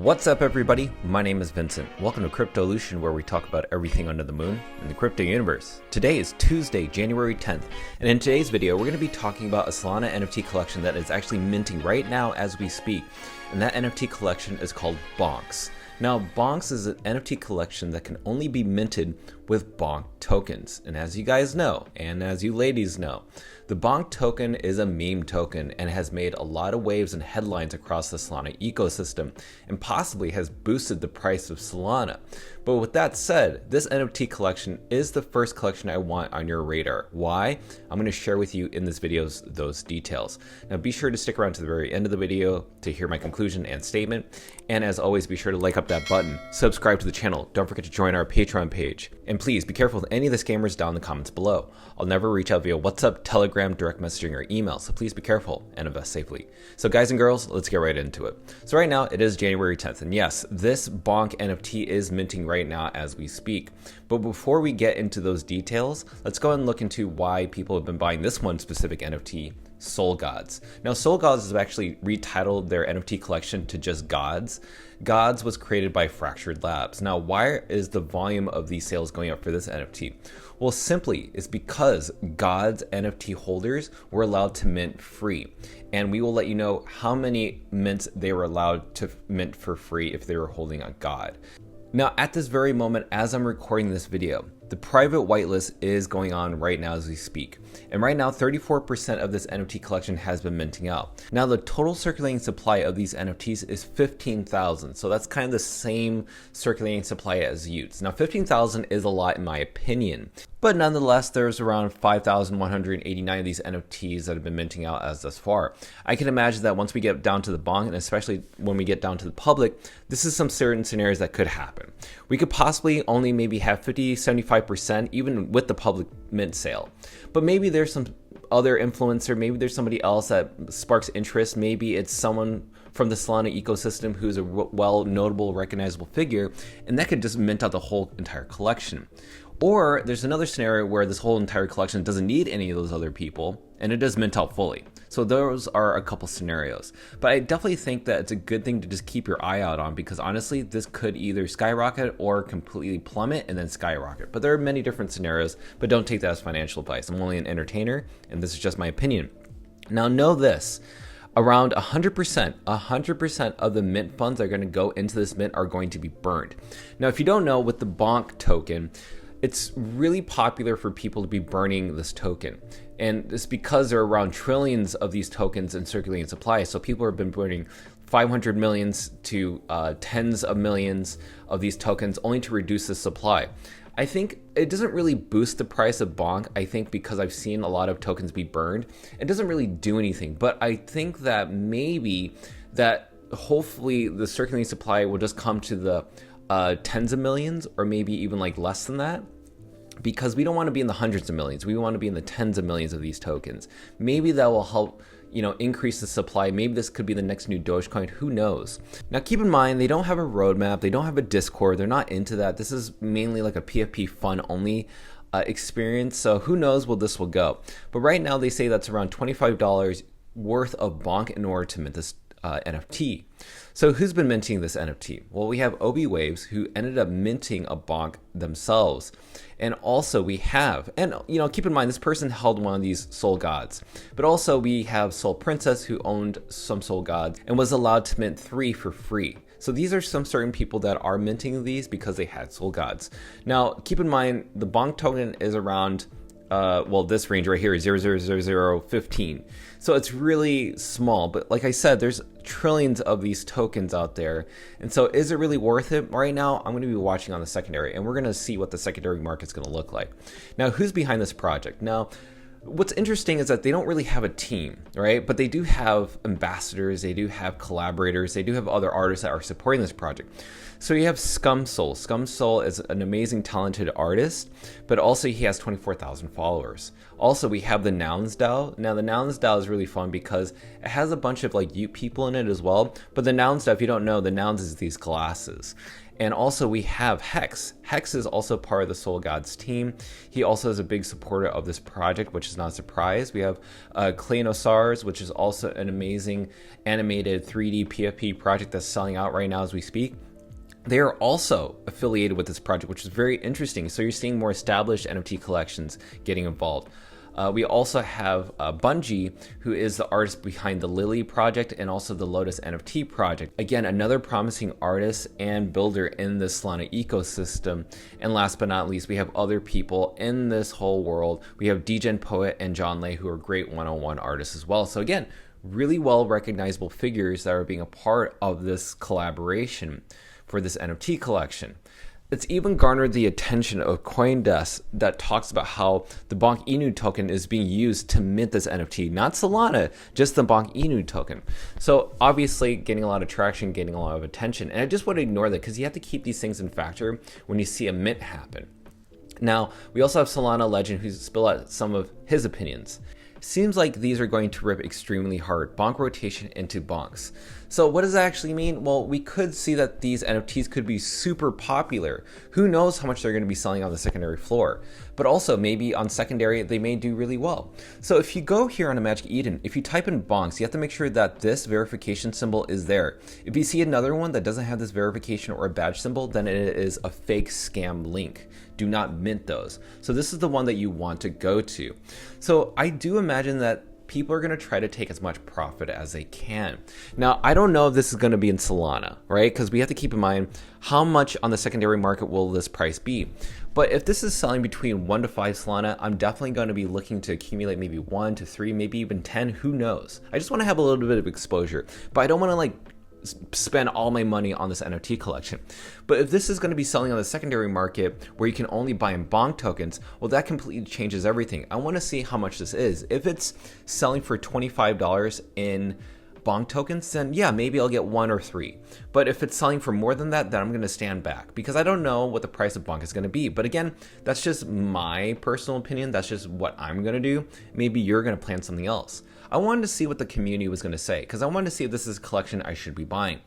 What's up, everybody? My name is Vincent. Welcome to Cryptolution, where we talk about everything under the moon in the crypto universe. Today is Tuesday, January 10th, and in today's video, we're going to be talking about a Solana NFT collection that is actually minting right now as we speak, and that NFT collection is called Bonks. Now, Bonks is an NFT collection that can only be minted with Bonk tokens, and as you guys know, and as you ladies know, the Bonk token is a meme token and has made a lot of waves and headlines across the Solana ecosystem and possibly has boosted the price of Solana. But with that said, this NFT collection is the first collection I want on your radar. Why? I'm going to share with you in this video those details. Now be sure to stick around to the very end of the video to hear my conclusion and statement. And as always, be sure to like up that button, subscribe to the channel, don't forget to join our Patreon page. And please be careful with any of the scammers down in the comments below. I'll never reach out via WhatsApp, Telegram, direct messaging, or email, so please be careful and invest safely. So guys and girls, let's get right into it. So right now it is January 10th, and yes, this Bonk NFT is minting right now as we speak. But before we get into those details, let's go and look into why people have been buying this one specific NFT, Soul Gods. Now, Soul Gods has actually retitled their NFT collection to just Gods. Gods was created by Fractured Labs. Now, why is the volume of these sales going up for this NFT? Well, simply it's because Gods NFT holders were allowed to mint free. And we will let you know how many mints they were allowed to mint for free if they were holding a God. Now, at this very moment, as I'm recording this video, the private whitelist is going on right now as we speak. And right now, 34% of this NFT collection has been minting out. Now, the total circulating supply of these NFTs is 15,000. So that's kind of the same circulating supply as Utes. Now, 15,000 is a lot in my opinion. But nonetheless, there's around 5,189 of these NFTs that have been minting out as thus far. I can imagine that once we get down to the Bonk, and especially when we get down to the public, this is some certain scenarios that could happen. We could possibly only maybe have 50-75% even with the public mint sale. But maybe there's some other influencer, maybe there's somebody else that sparks interest, maybe it's someone from the Solana ecosystem who's a well notable, recognizable figure, and that could just mint out the whole entire collection. Or there's another scenario where this whole entire collection doesn't need any of those other people and it does mint out fully. So those are a couple scenarios. But I definitely think that it's a good thing to just keep your eye out on, because honestly, this could either skyrocket or completely plummet and then skyrocket. But there are many different scenarios, but don't take that as financial advice. I'm only an entertainer and this is just my opinion. Now know this. Around 100% of the mint funds that are going to go into this mint are going to be burned. Now, if you don't know, with the Bonk token, it's really popular for people to be burning this token. And it's because there are around trillions of these tokens in circulating supply. So people have been burning 500 millions to tens of millions of these tokens only to reduce the supply. I think it doesn't really boost the price of Bonk. I think because I've seen a lot of tokens be burned, it doesn't really do anything. But I think that maybe that hopefully the circulating supply will just come to the tens of millions, or maybe even like less than that, because we don't want to be in the hundreds of millions. We want to be in the tens of millions of these tokens. Maybe that will help, increase the supply. Maybe this could be the next new Dogecoin. Who knows? Now, keep in mind, they don't have a roadmap. They don't have a Discord. They're not into that. This is mainly like a PFP fun only experience. So who knows where this will go? But right now they say that's around $25 worth of Bonk in order to mint this NFT. So who's been minting this NFT? Well, we have OB Waves, who ended up minting a Bonk themselves. And also we have, and keep in mind, this person held one of these Soul Gods. But also we have Soul Princess, who owned some Soul Gods and was allowed to mint 3 for free. So these are some certain people that are minting these because they had Soul Gods. Now, keep in mind, the Bonk token is around this range right here is 0.00015. So it's really small, but like I said, there's trillions of these tokens out there. And so is it really worth it? Right now, I'm going to be watching on the secondary, and we're going to see what the secondary market's going to look like. Now, who's behind this project? Now, what's interesting is that they don't really have a team, right? But they do have ambassadors, they do have collaborators, they do have other artists that are supporting this project. So you have Scum Soul. Scum Soul is an amazing, talented artist, but also he has 24,000 followers. Also, we have the Nouns DAO. Now, the Nouns DAO is really fun because it has a bunch of like Ute people in it as well. But the Nouns DAO, if you don't know, the Nouns is these glasses. And also we have Hex. Hex is also part of the Soul Gods team. He also is a big supporter of this project, which is not a surprise. We have Kleinosaurs, which is also an amazing animated 3D PFP project that's selling out right now as we speak. They are also affiliated with this project, which is very interesting. So you're seeing more established NFT collections getting involved. We also have Bungie, who is the artist behind the Lily project and also the Lotus NFT project. Again, another promising artist and builder in the Solana ecosystem. And last but not least, we have other people in this whole world. We have Degen Poet and John Lay, who are great one-on-one artists as well. So again, really well recognizable figures that are being a part of this collaboration for this NFT collection. It's even garnered the attention of CoinDesk that talks about how the Bonk Inu token is being used to mint this NFT, not Solana, just the Bonk Inu token. So obviously getting a lot of traction, getting a lot of attention. And I just want to ignore that because you have to keep these things in factor when you see a mint happen. Now, we also have Solana Legend who's spilled out some of his opinions. Seems like these are going to rip extremely hard. Bonk rotation into bonks. So what does that actually mean? Well, we could see that these NFTs could be super popular. Who knows how much they're going to be selling on the secondary floor? But also maybe on secondary, they may do really well. So if you go here on a Magic Eden, if you type in bonks, you have to make sure that this verification symbol is there. If you see another one that doesn't have this verification or a badge symbol, then it is a fake scam link. Do not mint those. So this is the one that you want to go to. So I do imagine that people are going to try to take as much profit as they can. Now, I don't know if this is going to be in Solana, right? Because we have to keep in mind how much on the secondary market will this price be. But if this is selling between 1 to 5 Solana, I'm definitely going to be looking to accumulate maybe 1 to 3, maybe even 10, who knows? I just want to have a little bit of exposure, but I don't want to like spend all my money on this NFT collection. But if this is going to be selling on the secondary market where you can only buy in Bonk tokens, well, that completely changes everything. I want to see how much this is. If it's selling for $25 in Bonk tokens, then yeah, maybe I'll get 1 or 3. But if it's selling for more than that, then I'm going to stand back because I don't know what the price of Bonk is going to be. But again, that's just my personal opinion. That's just what I'm going to do. Maybe you're going to plan something else. I wanted to see what the community was going to say because I wanted to see if this is a collection I should be buying.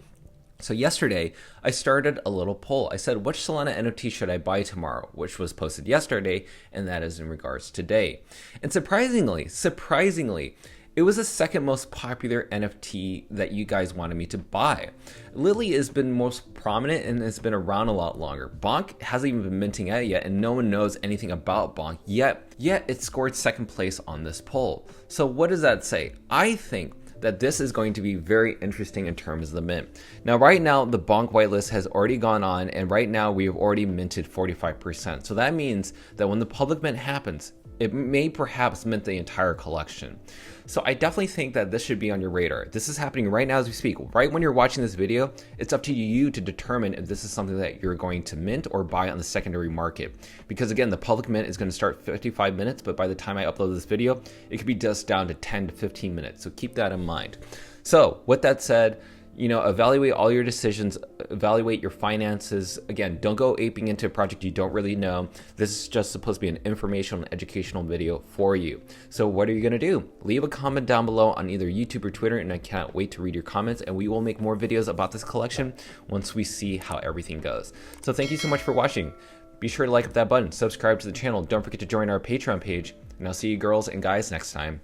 So yesterday, I started a little poll. I said, which Solana NFT should I buy tomorrow? Which was posted yesterday, and that is in regards to today. And surprisingly, it was the second most popular NFT that you guys wanted me to buy. Lily has been most prominent and has been around a lot longer. Bonk hasn't even been minting out yet, and no one knows anything about Bonk yet it scored second place on this poll. So what does that say? I think that this is going to be very interesting in terms of the mint. Now, right now, the Bonk whitelist has already gone on, and right now we have already minted 45%. So that means that when the public mint happens, it may perhaps mint the entire collection. So I definitely think that this should be on your radar. This is happening right now as we speak. Right when you're watching this video, it's up to you to determine if this is something that you're going to mint or buy on the secondary market. Because again, the public mint is going to start 55 minutes, but by the time I upload this video, it could be just down to 10 to 15 minutes. So keep that in mind. So with that said, evaluate all your decisions, evaluate your finances. Again, don't go aping into a project you don't really know. This is just supposed to be an informational and educational video for you. So what are you going to do? Leave a comment down below on either YouTube or Twitter, and I can't wait to read your comments, and we will make more videos about this collection once we see how everything goes. So thank you so much for watching. Be sure to like that button, subscribe to the channel. Don't forget to join our Patreon page, and I'll see you girls and guys next time.